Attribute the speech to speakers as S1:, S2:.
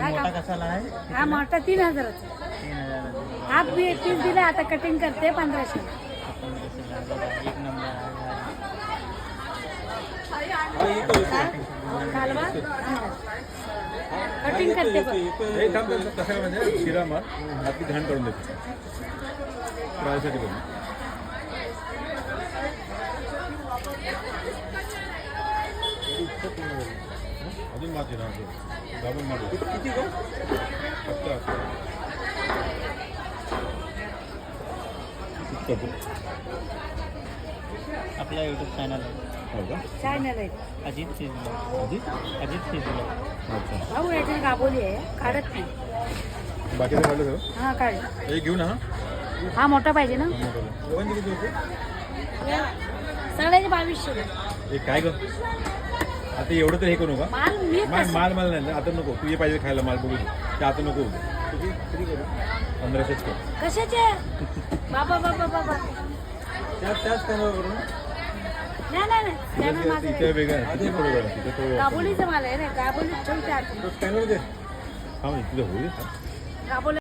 S1: मोठा कसाला आहे?
S2: हा मोठा 3000.
S1: 3000.
S2: हाफ पीस दिला, आता कटिंग करते 1500.
S1: एक नंबर
S2: कालवा कटिंग करते पण.
S3: हे काम कसं म्हणजे शिरा मार आपली घाण करून देते ट्रायसाठी पण. अजून माती ना दाबून मारू किती का
S1: आपला यूट्यूब चॅनल आहे.
S3: हो का?
S2: चॅनल आहे
S1: अजित फिजलो.
S3: अजित
S1: अजित फिजलो.
S3: अच्छा.
S2: भाऊ याच्यात गाबोली आहे, काढत नाही.
S3: बाकीचं काढलं सगळं
S2: हा काढ.
S3: हे घेऊ ना
S2: हा मोठा पाहिजे ना.
S3: किती होते
S2: सगळ्याचे 2200.
S3: हे काय ग आता एवढं तर हे करू का
S2: माल मी
S3: माल माल नाही आता नको तू हे पाहिजे खायला माल बघू ते आता नको किती किती करू 1500च कर
S2: कशाचे बाबा बाबा बाबा.
S3: त्याच स्कॅनर करू
S2: नाही स्कॅनर माझं
S3: तिथे वेगळं आहे तिथे बरोबर आहे तिथे तो
S2: गाबोलीचं माल आहे ना. गाबोली ठेवते आत.
S3: स्कॅनर दे हा म्हणजे तुझं होईल
S2: गाबोली